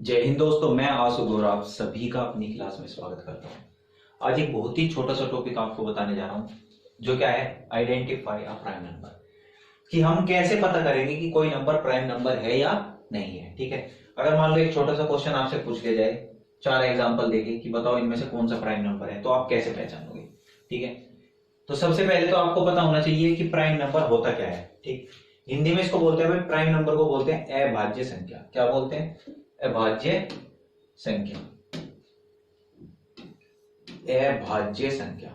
जय हिंद दोस्तों, मैं आशु गौरव आप सभी का अपनी क्लास में स्वागत करता हूं। आज एक बहुत ही छोटा सा टॉपिक आपको बताने जा रहा हूं, जो क्या है, आइडेंटिफाई अ प्राइम नंबर। कि हम कैसे पता करेंगे कि कोई नंबर प्राइम नंबर है या नहीं है। ठीक है, अगर मान लो एक छोटा सा क्वेश्चन आपसे पूछ लिया जाए, 4 एग्जाम्पल देके कि बताओ इनमें से कौन सा प्राइम नंबर है, तो आप कैसे पहचानोगे। ठीक है, तो सबसे पहले तो आपको पता होना चाहिए कि प्राइम नंबर होता क्या है। ठीक, हिंदी में इसको बोलते हैं भाई, प्राइम नंबर को बोलते हैं अभाज्य संख्या। क्या बोलते हैं? अभाज्य संख्या। अभाज्य संख्या।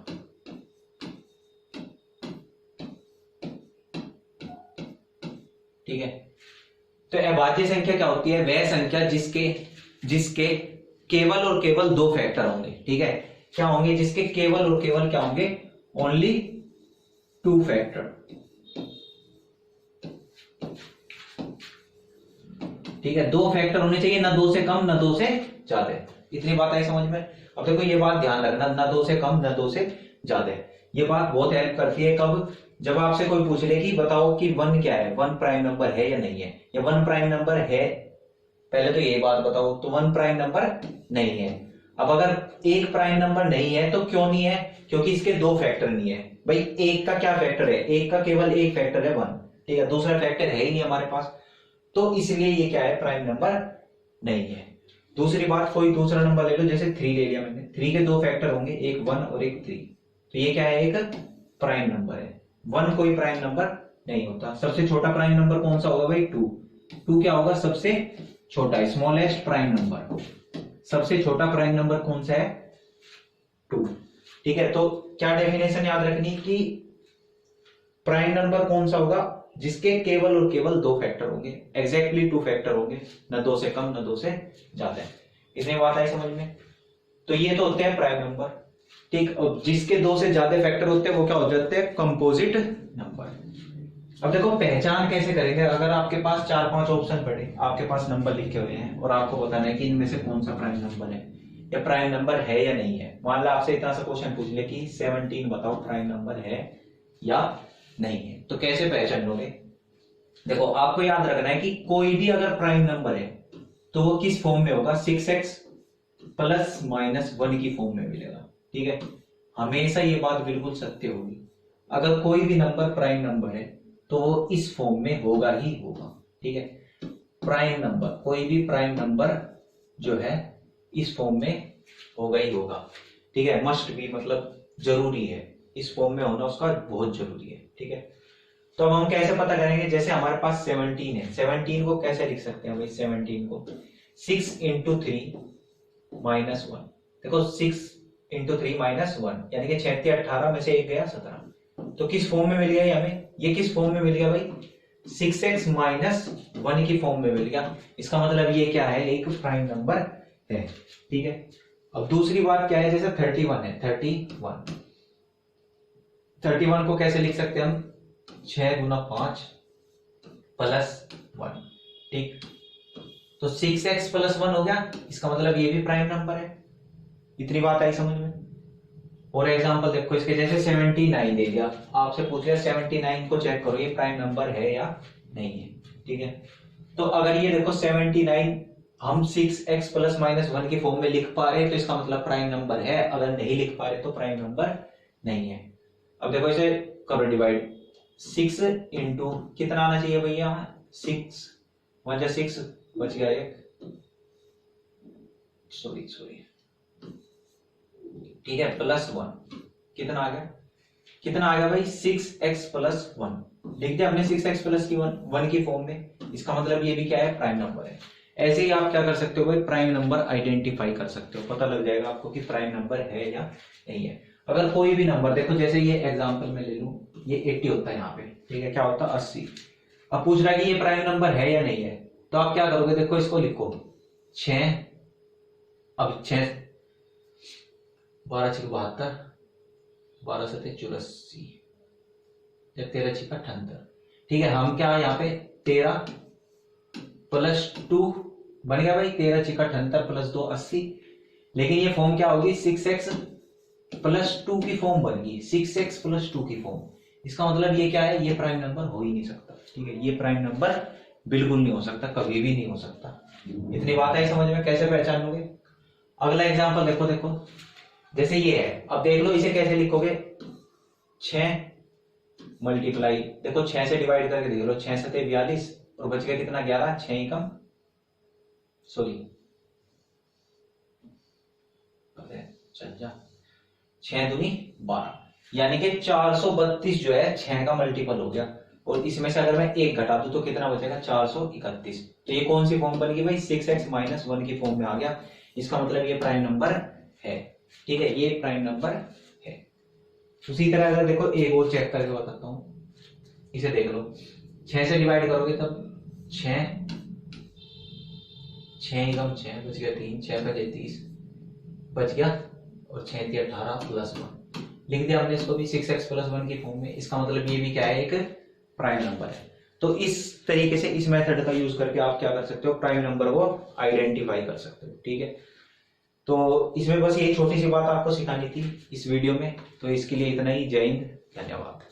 ठीक है, तो अभाज्य संख्या क्या होती है? वह संख्या जिसके जिसके केवल और केवल 2 फैक्टर होंगे। ठीक है, क्या होंगे? जिसके केवल और केवल क्या होंगे? Only 2 factor. ठीक है, 2 फैक्टर होने चाहिए, ना 2 से कम ना 2 से ज्यादा। इतनी बात आई समझ में? अब देखो ये बात ध्यान रखना, ना 2 से कम ना 2 से ज्यादा। ये बात बहुत हेल्प करती है कब? जब आपसे कोई पूछ ले कि बताओ कि 1 क्या है, 1 प्राइम नंबर है या नहीं है, या 1 प्राइम नंबर है, पहले तो ये बात बताओ, तो 1 प्राइम नंबर नहीं है। अब अगर 1 प्राइम नंबर नहीं है तो क्यों नहीं है? क्योंकि इसके 2 फैक्टर नहीं है। भाई 1 का क्या फैक्टर है? 1 का केवल 1 फैक्टर है 1। ठीक है, दूसरा फैक्टर है ही नहीं हमारे पास, तो इसलिए ये क्या है? प्राइम नंबर नहीं है। दूसरी बात, कोई दूसरा नंबर ले लो, जैसे 3 ले लिया मैंने, 3 के 2 फैक्टर होंगे, एक 1 और एक 3, तो ये क्या है? एक प्राइम नंबर है। 1 कोई प्राइम नंबर नहीं होता। सबसे छोटा प्राइम नंबर कौन सा होगा भाई? 2। 2 क्या होगा? सबसे छोटा, स्मॉलेस्ट प्राइम नंबर। सबसे छोटा प्राइम नंबर कौन सा है? 2। ठीक है, तो क्या डेफिनेशन याद रखनी कि प्राइम नंबर कौन सा होगा? जिसके केवल और केवल 2 फैक्टर होंगे, एग्जैक्टली 2 फैक्टर होंगे, ना 2 से कम ना 2 से ज्यादा। इतनी बात आई समझ में? तो ये तो होते हैं प्राइम नंबर। ठीक, और जिसके 2 से ज्यादा फैक्टर होते हैं वो क्या हो जाते हैं? Composite number. अब देखो पहचान कैसे करेंगे? अगर आपके पास 4-5 ऑप्शन पड़े, आपके पास नंबर लिखे हुए हैं और आपको बताना है कि इनमें से कौन सा प्राइम नंबर है, या प्राइम नंबर है या नहीं है। मान लो आपसे इतना सा क्वेश्चन पूछ ले कि 17 बताओ प्राइम नंबर है या नहीं है, तो कैसे पहचान लोगे? देखो आपको याद रखना है कि कोई भी अगर प्राइम नंबर है तो वो किस फॉर्म में होगा? 6x प्लस माइनस 1 की फॉर्म में मिलेगा। ठीक है, हमेशा ये बात बिल्कुल सत्य होगी। अगर कोई भी नंबर प्राइम नंबर है तो वो इस फॉर्म में होगा ही होगा। ठीक है, प्राइम नंबर, कोई भी प्राइम नंबर जो है इस फॉर्म में होगा ही होगा। ठीक है, मस्ट बी, मतलब जरूरी है, इस फॉर्म में होना उसका बहुत जरूरी है। ठीक है, तो अब हम कैसे पता करेंगे? जैसे हमारे पास 17 है, 17 को कैसे लिख सकते हैं भाई? 17 को 6 इंटू 3 माइनस 1। देखो 6 इंटू 3 माइनस 1, यानी कि 6 18 में से 1 गया 17। तो किस फॉर्म में मिल गया हमें? ये किस फॉर्म में मिल गया भाई? 6x माइनस 1 की फॉर्म में मिल गया। इसका मतलब ये क्या है? एक प्राइम नंबर है। ठीक है, अब दूसरी बात क्या है? जैसे 31 है, 31 को कैसे लिख सकते हैं हम? 6 गुना 5 प्लस 1। ठीक, तो 6x प्लस 1 हो गया, इसका मतलब ये भी प्राइम नंबर है। इतनी बात आई समझ में? और एग्जांपल देखो इसके, जैसे 79 दे दिया, आपसे पूछ लिया 79 को चेक करो ये प्राइम नंबर है या नहीं है। ठीक है, तो अगर ये देखो 79 हम 6x प्लस माइनस 1 की फॉर्म में लिख पा रहे हैं तो इसका मतलब प्राइम नंबर है। अगर नहीं लिख पा रहे तो प्राइम नंबर नहीं है। अब देखो इसे करो डिवाइड, 6 इंटू कितना आना चाहिए भैया? 6 1 6 बच गया 1, सॉरी। ठीक है, प्लस 1 कितना आ गया? कितना आ गया भाई? 6x प्लस 1 लिख दिया हमने 6x प्लस की 1 की फॉर्म में। इसका मतलब ये भी क्या है? प्राइम नंबर है। ऐसे ही आप क्या कर सकते हो भाई? प्राइम नंबर आइडेंटिफाई कर सकते हो, पता लग जाएगा आपको कि प्राइम नंबर है या नहीं है। अगर कोई भी नंबर, देखो जैसे ये एग्जांपल में ले लूं, ये 80 होता है यहाँ पे। ठीक है, क्या होता है? 80। अब पूछ रहा है कि ये प्राइम नंबर है या नहीं है, तो आप क्या करोगे? देखो इसको लिखो 6, अब 6 12 6 72, 12 7 84, 13 6 78। ठीक है, हम क्या यहाँ पे 13 प्लस 2 बन गया भाई, 13 6 78 प्लस 2 80। लेकिन ये फॉर्म क्या होगी? 6x प्लस 2 की फॉर्म बन गई, 6x प्लस 2 की फॉर्म। इसका मतलब ये क्या है? ये प्राइम नंबर हो ही नहीं सकता। ठीक है, ये प्राइम नंबर बिल्कुल नहीं हो सकता, कभी भी नहीं हो सकता। इतनी बात है समझ में, कैसे पहचान लोगे? अगला एग्जांपल देखो, देखो जैसे ये है, अब देख लो इसे कैसे लिखोगे, 6 मल्टीप्लाई, देखो 6 से डिवाइड करके देख लो, 6 से 42 और बच गया कितना 11, 6 ही कम, सॉरी चल जा, 6 दूनी 12, यानी कि 432 जो है 6 का मल्टीपल हो गया। और इसमें से अगर मैं 1 घटा दूं तो कितना बचेगा, 431। तो ये कौन सी फॉर्म बन गई भाई, 6x - 1 की फॉर्म में आ गया। इसका मतलब ये प्राइम नंबर है, ठीक है, ये प्राइम नंबर है। उसी तरह अगर देखो एक और चेक करके बताता हूं, इसे देख लो, 6 से डिवाइड करोगे तब 6 एकम 6 बच गया 3, 6 का 30 बच गया, और 6 × 18 + 1 लिख दिया हमने इसको भी 6x + 1 की फॉर्म में। इसका मतलब ये भी क्या है, एक प्राइम नंबर है। तो इस तरीके से इस मेथड का यूज करके आप क्या कर सकते हो, प्राइम नंबर को आइडेंटिफाई कर सकते हो, ठीक है। तो इसमें बस ये छोटी सी बात आपको सिखानी थी इस वीडियो में, तो इसके लिए इतना ही। जय हिंद, धन्यवाद।